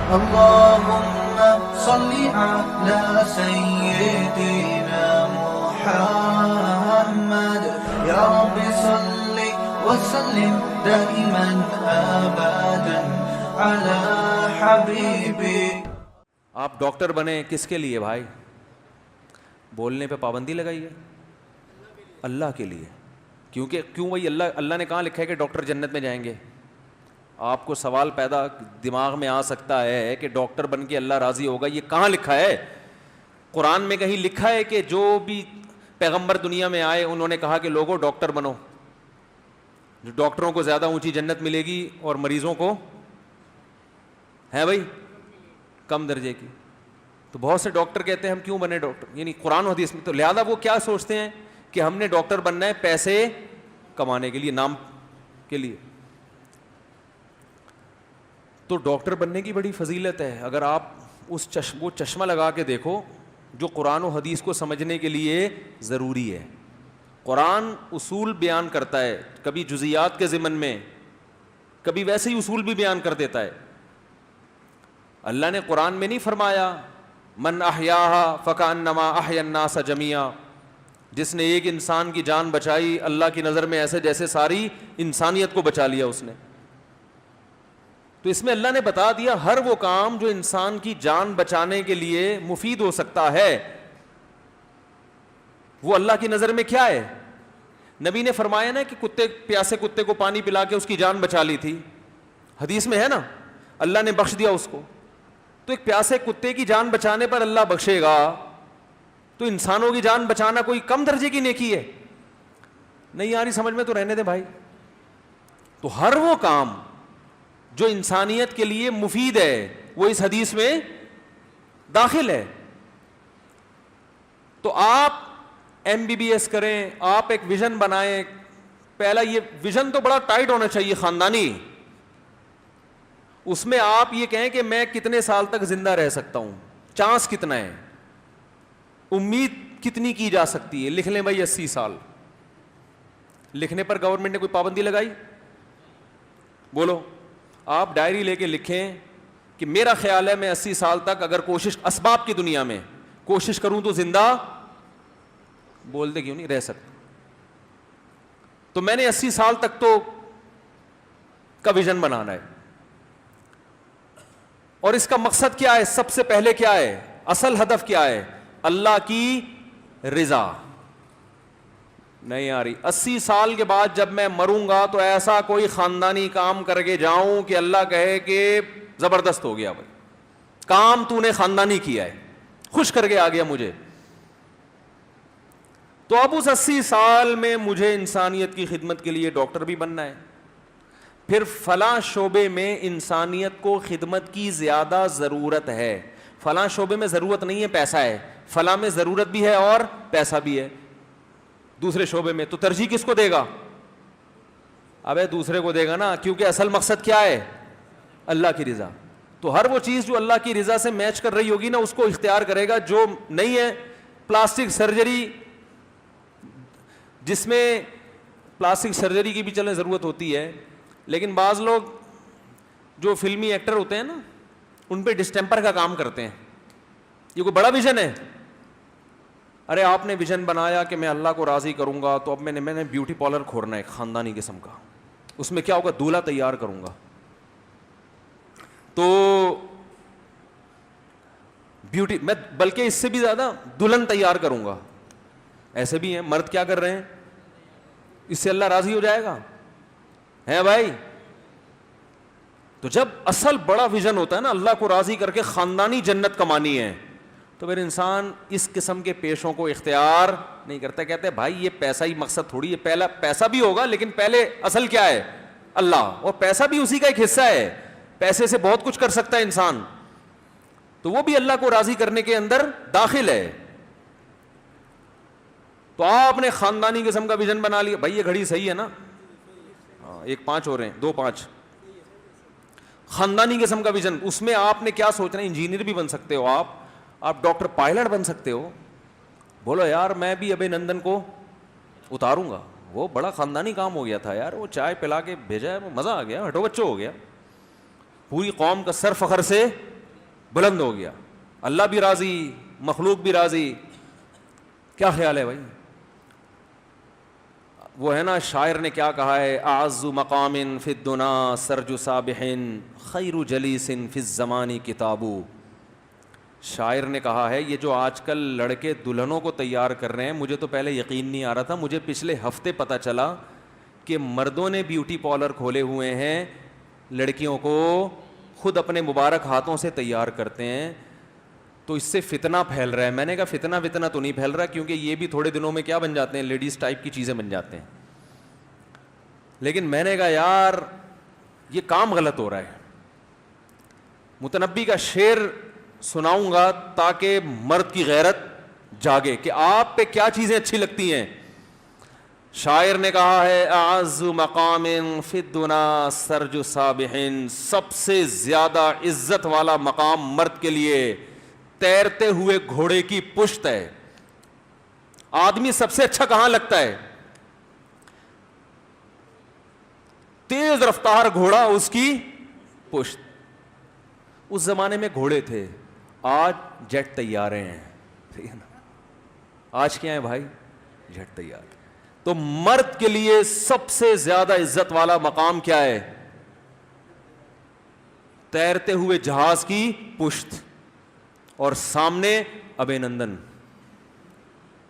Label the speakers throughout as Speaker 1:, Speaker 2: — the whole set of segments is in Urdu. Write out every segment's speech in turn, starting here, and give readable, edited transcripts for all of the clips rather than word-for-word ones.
Speaker 1: اللهم صل على سيدنا محمد يا رب صل وسلم دائما ابدا على حبيبي.
Speaker 2: آپ ڈاکٹر بنے کس کے لیے بھائی؟ بولنے پہ پابندی لگائیے اللہ کے لیے. کیوں بھائی اللہ نے کہاں لکھا ہے کہ ڈاکٹر جنت میں جائیں گے؟ آپ کو سوال پیدا دماغ میں آ سکتا ہے کہ ڈاکٹر بن کے اللہ راضی ہوگا، یہ کہاں لکھا ہے؟ قرآن میں کہیں لکھا ہے کہ جو بھی پیغمبر دنیا میں آئے انہوں نے کہا کہ لوگوں ڈاکٹر بنو؟ جو ڈاکٹروں کو زیادہ اونچی جنت ملے گی اور مریضوں کو ہے بھائی کم درجے کی. تو بہت سے ڈاکٹر کہتے ہیں ہم کیوں بنے ڈاکٹر، یعنی قرآن و حدیث میں تو لہذا وہ کیا سوچتے ہیں کہ ہم نے ڈاکٹر بننا ہے پیسے کمانے کے لیے، نام کے لیے. تو ڈاکٹر بننے کی بڑی فضیلت ہے. اگر آپ وہ چشمہ لگا کے دیکھو جو قرآن و حدیث کو سمجھنے کے لیے ضروری ہے. قرآن اصول بیان کرتا ہے، کبھی جزیات کے ضمن میں، کبھی ویسے ہی اصول بھی بیان کر دیتا ہے. اللہ نے قرآن میں نہیں فرمایا من احیاہا فکأنما احیا الناس جمیعا، جس نے ایک انسان کی جان بچائی اللہ کی نظر میں ایسے جیسے ساری انسانیت کو بچا لیا اس نے. تو اس میں اللہ نے بتا دیا ہر وہ کام جو انسان کی جان بچانے کے لیے مفید ہو سکتا ہے وہ اللہ کی نظر میں کیا ہے. نبی نے فرمایا نا کہ پیاسے کتے کو پانی پلا کے اس کی جان بچا لی تھی، حدیث میں ہے نا، اللہ نے بخش دیا اس کو. تو ایک پیاسے کتے کی جان بچانے پر اللہ بخشے گا، تو انسانوں کی جان بچانا کوئی کم درجے کی نیکی ہے؟ نہیں آ رہی سمجھ میں تو رہنے دیں بھائی. تو ہر وہ کام جو انسانیت کے لیے مفید ہے وہ اس حدیث میں داخل ہے. تو آپ MBBS کریں، آپ ایک ویژن بنائیں. پہلا یہ ویژن تو بڑا ٹائٹ ہونا چاہیے، خاندانی. اس میں آپ یہ کہیں کہ میں کتنے سال تک زندہ رہ سکتا ہوں، چانس کتنا ہے، امید کتنی کی جا سکتی ہے. لکھ لیں بھائی 80 سال. لکھنے پر گورنمنٹ نے کوئی پابندی لگائی؟ بولو. آپ ڈائری لے کے لکھیں کہ میرا خیال ہے میں 80 سال تک اگر کوشش اسباب کی دنیا میں کوشش کروں تو زندہ، بولتے کیوں نہیں، رہ سکتا. تو میں نے 80 سال تک تو کا ویژن بنانا ہے. اور اس کا مقصد کیا ہے؟ سب سے پہلے کیا ہے؟ اصل ہدف کیا ہے؟ اللہ کی رضا. نہیں آ رہی. 80 سال کے بعد جب میں مروں گا تو ایسا کوئی خاندانی کام کر کے جاؤں کہ اللہ کہے کہ زبردست ہو گیا بھائی، کام تو نے خاندانی کیا ہے، خوش کر کے آ گیا مجھے. تو اب اس 80 سال میں مجھے انسانیت کی خدمت کے لیے ڈاکٹر بھی بننا ہے. پھر فلاں شعبے میں انسانیت کو خدمت کی زیادہ ضرورت ہے. فلاں شعبے میں ضرورت نہیں ہے، پیسہ ہے. فلاں میں ضرورت بھی ہے اور پیسہ بھی ہے. دوسرے شعبے میں تو ترجیح کس کو دے گا؟ ابے دوسرے کو دے گا نا، کیونکہ اصل مقصد کیا ہے؟ اللہ کی رضا. تو ہر وہ چیز جو اللہ کی رضا سے میچ کر رہی ہوگی نا اس کو اختیار کرے گا. جو نہیں ہے، پلاسٹک سرجری، جس میں پلاسٹک سرجری کی بھی چلیں ضرورت ہوتی ہے، لیکن بعض لوگ جو فلمی ایکٹر ہوتے ہیں نا ان پہ ڈسٹیمپر کا کام کرتے ہیں. یہ کوئی بڑا ویژن ہے؟ ارے آپ نے ویژن بنایا کہ میں اللہ کو راضی کروں گا تو اب میں نے بیوٹی پارلر کھولنا ہے خاندانی قسم کا. اس میں کیا ہوگا؟ دولہا تیار کروں گا. تو بیوٹی میں بلکہ اس سے بھی زیادہ دلہن تیار کروں گا. ایسے بھی ہیں مرد کیا کر رہے ہیں، اس سے اللہ راضی ہو جائے گا ہے بھائی. تو جب اصل بڑا ویژن ہوتا ہے نا اللہ کو راضی کر کے خاندانی جنت کمانی ہے، تو پھر انسان اس قسم کے پیشوں کو اختیار نہیں کرتا. کہتے ہیں بھائی یہ پیسہ ہی مقصد تھوڑی ہے، پہلا پیسہ بھی ہوگا لیکن پہلے اصل کیا ہے؟ اللہ. اور پیسہ بھی اسی کا ایک حصہ ہے، پیسے سے بہت کچھ کر سکتا ہے انسان، تو وہ بھی اللہ کو راضی کرنے کے اندر داخل ہے. تو آپ نے خاندانی قسم کا ویژن بنا لیا. بھائی یہ گھڑی صحیح ہے نا؟ 1 5 ہو رہے ہیں، 2 5. خاندانی قسم کا ویژن، اس میں آپ نے کیا سوچنا ہے؟ انجینئر بھی بن سکتے ہو آپ ڈاکٹر پائلٹ بن سکتے ہو. بولو یار میں بھی ابے نندن کو اتاروں گا، وہ بڑا خاندانی کام ہو گیا تھا یار، وہ چائے پلا کے بھیجا ہے، وہ مزہ آ گیا، ہٹو بچو ہو گیا. پوری قوم کا سر فخر سے بلند ہو گیا, اللہ بھی راضی, مخلوق بھی راضی. کیا خیال ہے بھائی؟ وہ ہے نا شاعر نے کیا کہا ہے, اعز مقام فی الدنا سرج صابح خیر جلیس فی الزمان کتاب. شاعر نے کہا ہے یہ جو آج کل لڑکے دلہنوں کو تیار کر رہے ہیں, مجھے تو پہلے یقین نہیں آ رہا تھا, مجھے پچھلے ہفتے پتہ چلا کہ مردوں نے بیوٹی پارلر کھولے ہوئے ہیں, لڑکیوں کو خود اپنے مبارک ہاتھوں سے تیار کرتے ہیں. تو اس سے فتنہ پھیل رہا ہے. میں نے کہا فتنہ تو نہیں پھیل رہا, کیونکہ یہ بھی تھوڑے دنوں میں کیا بن جاتے ہیں, لیڈیز ٹائپ کی چیزیں بن جاتے ہیں. لیکن میں نے کہا یار یہ کام غلط ہو رہا ہے. متنبی کا شعر سناؤں گا تاکہ مرد کی غیرت جاگے کہ آپ پہ کیا چیزیں اچھی لگتی ہیں. شاعر نے کہا ہے اعز مقام فی الدنا سرج صابح, سب سے زیادہ عزت والا مقام مرد کے لیے تیرتے ہوئے گھوڑے کی پشت ہے. آدمی سب سے اچھا کہاں لگتا ہے؟ تیز رفتار گھوڑا, اس کی پشت. اس زمانے میں گھوڑے تھے, آج جیٹ تیارے ہیں. ٹھیک ہے نا, آج کیا ہے بھائی؟ جیٹ تیار. تو مرد کے لیے سب سے زیادہ عزت والا مقام کیا ہے؟ تیرتے ہوئے جہاز کی پشت, اور سامنے ابے نندن,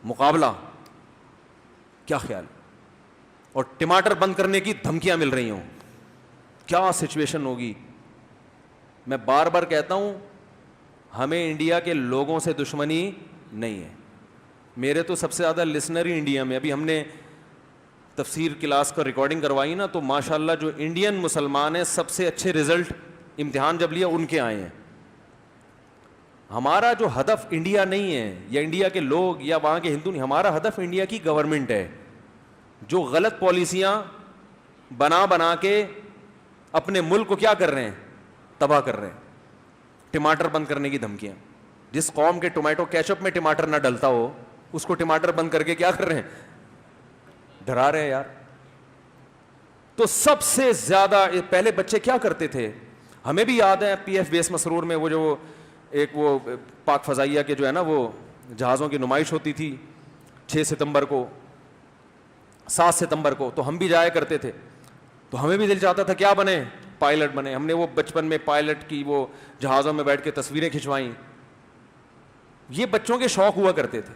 Speaker 2: مقابلہ. کیا خیال؟ اور ٹماٹر بند کرنے کی دھمکیاں مل رہی ہوں, کیا سچویشن ہوگی. میں بار بار کہتا ہوں ہمیں انڈیا کے لوگوں سے دشمنی نہیں ہے. میرے تو سب سے زیادہ لسنر ہی انڈیا میں, ابھی ہم نے تفسیر کلاس کا ریکارڈنگ کروائی نا, تو ماشاءاللہ جو انڈین مسلمان ہیں سب سے اچھے رزلٹ امتحان جب لیا ان کے آئے ہیں. ہمارا جو ہدف انڈیا نہیں ہے یا انڈیا کے لوگ یا وہاں کے ہندو نہیں, ہمارا ہدف انڈیا کی گورنمنٹ ہے جو غلط پالیسیاں بنا کے اپنے ملک کو کیا کر رہے ہیں, تباہ کر رہے ہیں. ٹماٹر بند کرنے کی دھمکیاں. جس قوم کے ٹومیٹو کیچپ میں ٹماٹر نہ ڈلتا ہو اس کو ٹماٹر بند کر کے کیا کر رہے ہیں, ڈرا رہے ہیں یار. تو سب سے زیادہ پہلے بچے کیا کرتے تھے, ہمیں بھی یاد ہے پی ایف بیس مسرور میں وہ جو ایک وہ پاک فضائیہ کے جو ہے نا وہ جہازوں کی نمائش ہوتی تھی 6 ستمبر کو 7 ستمبر کو, تو ہم بھی جایا کرتے تھے. تو ہمیں بھی دل چاہتا تھا کیا بنے, پائلٹ بنے. ہم نے وہ بچپن میں پائلٹ کی وہ جہازوں میں بیٹھ کے تصویریں کھنچوائیں. یہ بچوں کے شوق ہوا کرتے تھے.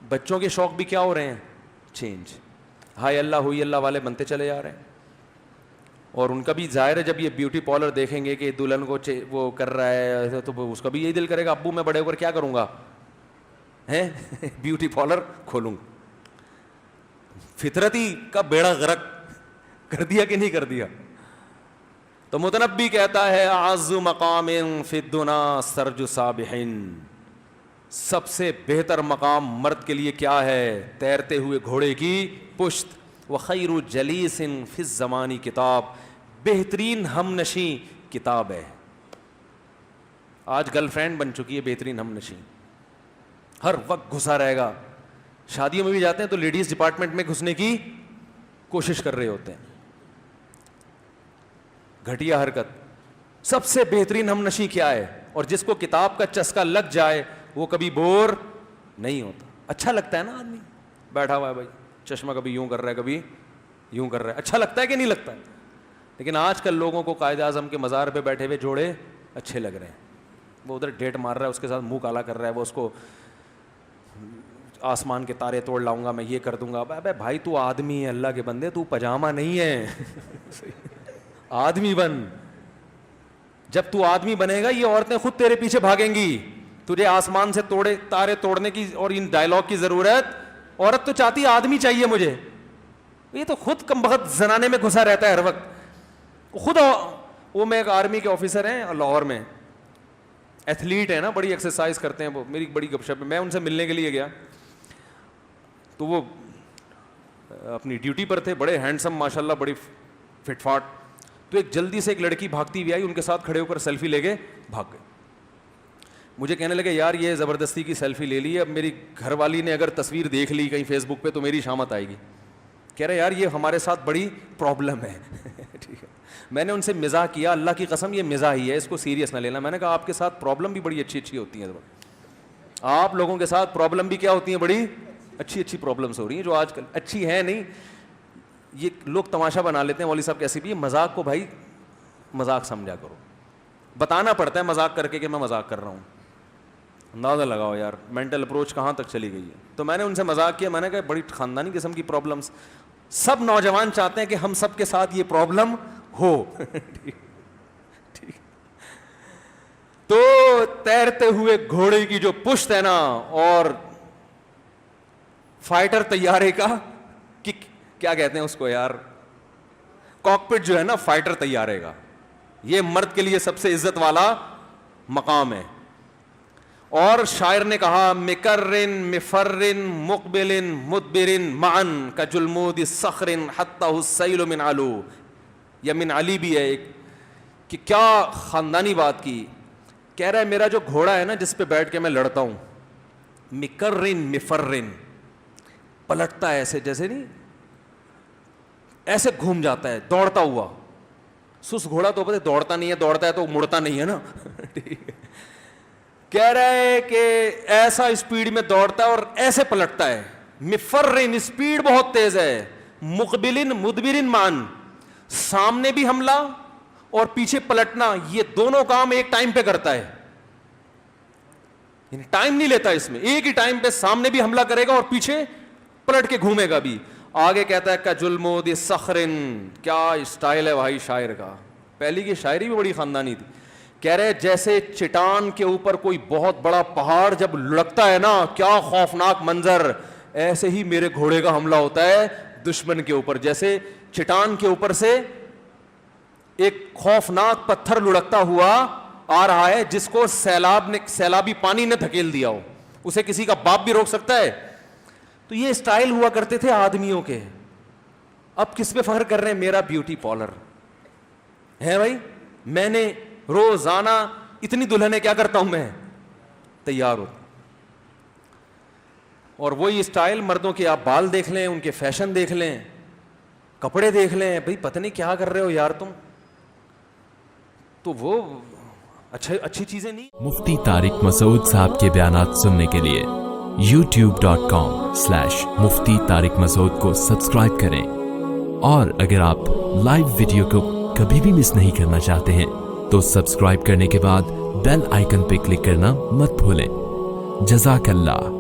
Speaker 2: بچوں کے شوق بھی کیا ہو رہے ہیں, چینج. ہائے اللہ ہوئی اللہ والے بنتے چلے جا رہے ہیں. اور ان کا بھی ظاہر ہے جب یہ بیوٹی پارلر دیکھیں گے کہ دلہن کو وہ کر رہا ہے تو اس کا بھی یہی دل کرے گا ابو میں بڑے ہو کر کیا کروں گا, ہیں بیوٹی پارلر کھولوں گا. فطرتی کا بیڑا غرق کر دیا کہ نہیں کر دیا. تو متنبی کہتا ہے اعز مقام فی الدنا سرج صابح, سب سے بہتر مقام مرد کے لیے کیا ہے, تیرتے ہوئے گھوڑے کی پشت. وخیر جلیس فی الزمان کتاب, بہترین ہم نشیں کتاب ہے. آج گرل فرینڈ بن چکی ہے بہترین ہم نشیں, ہر وقت گھسا رہے گا. شادیوں میں بھی جاتے ہیں تو لیڈیز ڈپارٹمنٹ میں گھسنے کی کوشش کر رہے ہوتے ہیں. گھٹیا حرکت. سب سے بہترین ہم نشیں کیا ہے, اور جس کو کتاب کا چسکا لگ جائے وہ کبھی بور نہیں ہوتا. اچھا لگتا ہے نا, آدمی بیٹھا ہوا ہے بھائی, چشمہ کبھی یوں کر رہا ہے کبھی یوں کر رہا ہے, اچھا لگتا ہے کہ نہیں لگتا ہے. لیکن آج کل لوگوں کو قائد اعظم کے مزار پہ بیٹھے ہوئے جوڑے اچھے لگ رہے ہیں. وہ ادھر ڈیٹ مار رہا ہے, اس کے ساتھ منہ کالا کر رہا ہے, وہ اس کو آسمان کے تارے توڑ لاؤں گا میں, یہ کر دوں گا. ابے بھائی تو آدمی ہے, اللہ کے بندے, تو پاجامہ نہیں ہے. آدمی بن. جب تو آدمی بنے گا یہ عورتیں خود تیرے پیچھے بھاگیں گی. تجھے آسمان سے تارے توڑنے کی اور ان ڈائلاگ کی ضرورت, عورت تو چاہتی آدمی چاہیے مجھے. یہ تو خود کم بخت زنانے میں گھسا رہتا ہے ہر وقت خود. وہ میں ایک آرمی کے آفیسر ہیں لاہور میں, ایتھلیٹ ہیں نا, بڑی ایکسرسائز کرتے ہیں, وہ میری بڑی گپ شپ. میں ان سے ملنے کے لیے گیا تو وہ اپنی ڈیوٹی پر تھے, بڑے ہینڈسم ماشاءاللہ, بڑی فٹ فاٹ. تو ایک جلدی سے ایک لڑکی بھاگتی ہوئی آئی, ان کے ساتھ کھڑے ہو کر سیلفی لے کے بھاگ گئے. مجھے کہنے لگے یار یہ زبردستی کی سیلفی لے لی, اب میری گھر والی نے اگر تصویر دیکھ لی کہیں فیس بک پہ تو میری شامت آئے گی. کہہ رہے یار یہ ہمارے ساتھ بڑی پرابلم ہے. ٹھیک ہے, میں نے ان سے مزاح کیا, اللہ کی قسم یہ مزاح ہی ہے, اس کو سیریس نہ لینا. میں نے کہا آپ کے ساتھ پرابلم بھی بڑی اچھی اچھی ہوتی ہیں, آپ لوگوں کے ساتھ پرابلم بھی کیا ہوتی ہیں, بڑی اچھی اچھی پرابلمس ہو رہی ہیں جو آج کل اچھی ہیں نہیں, یہ لوگ تماشا بنا لیتے ہیں مولوی صاحب کیسے بھی. مذاق کو بھائی مذاق سمجھا کرو, بتانا پڑتا ہے مذاق کر کے کہ میں مذاق کر رہا ہوں. اندازہ لگاؤ یار مینٹل اپروچ کہاں تک چلی گئی ہے. تو میں نے ان سے مذاق کیا, میں نے کہا بڑی خاندانی قسم کی پرابلمس, سب نوجوان چاہتے ہیں کہ ہم سب کے ساتھ یہ پرابلم ہو. تو تیرتے ہوئے گھوڑے کی جو پشت ہے نا, اور فائٹر طیارے کا کیا کہتے ہیں اس کو یار, کاکپٹ جو ہے نا فائٹر طیارے کا, یہ مرد کے لیے سب سے عزت والا مقام ہے. اور شاعر نے کہا مکرن مفرن مقبلن مدبرن معن کجلمود صخر حتى السیل من علو. یا من علی بھی ہے ایک, کہ کیا خاندانی بات کی. کہہ رہا ہے میرا جو گھوڑا ہے نا جس پہ بیٹھ کے میں لڑتا ہوں, مکرن مفرن, پلٹتا ہے ایسے جیسے نہیں, ایسے گھوم جاتا ہے دوڑتا ہوا. سس گھوڑا تو پتہ دوڑتا نہیں ہے, دوڑتا ہے تو مڑتا نہیں ہے نا. کہہ رہا ہے کہ ایسا اسپیڈ میں دوڑتا ہے اور ایسے پلٹتا ہے. مفرن اسپیڈ بہت تیز ہے, مقبلن مدبرن مان, سامنے بھی حملہ اور پیچھے پلٹنا, یہ دونوں کام ایک ٹائم پہ کرتا ہے. یعنی ٹائم نہیں لیتا اس میں, ایک ہی ٹائم پہ سامنے بھی حملہ کرے گا اور پیچھے پلٹ کے گھومے گا بھی. آگے کہتا ہے کجلمود صخرن, کیا اسٹائل ہے بھائی شاعر کا. پہلی کی شاعری بھی بڑی خاندانی تھی. کہہ رہے جیسے چٹان کے اوپر کوئی بہت بڑا پہاڑ جب لڑکتا ہے نا, کیا خوفناک منظر, ایسے ہی میرے گھوڑے کا حملہ ہوتا ہے دشمن کے اوپر. جیسے چٹان کے اوپر سے ایک خوفناک پتھر لڑکتا ہوا آ رہا ہے جس کو سیلابی پانی نے دھکیل دیا ہو, اسے کسی کا باپ بھی روک سکتا ہے. تو یہ اسٹائل ہوا کرتے تھے آدمیوں کے. اب کس پہ فخر کر رہے ہیں, میرا بیوٹی پارلر ہے بھائی, میں نے روزانہ اتنی دلہنیں کیا کرتا ہوں میں, تیار ہو. اور وہی اسٹائل مردوں کے, آپ بال دیکھ لیں, ان کے فیشن دیکھ لیں, کپڑے دیکھ لیں, بھائی پتہ نہیں کیا کر رہے ہو یار تم. تو وہ اچھی چیزیں نہیں.
Speaker 3: مفتی طارق مسعود صاحب کے بیانات سننے کے لیے youtube.com/مفتی طارق مسعود کو سبسکرائب کریں. اور اگر آپ لائیو ویڈیو کو کبھی بھی مس نہیں کرنا چاہتے ہیں تو سبسکرائب کرنے کے بعد بیل آئیکن پہ کلک کرنا مت بھولیں. جزاک اللہ.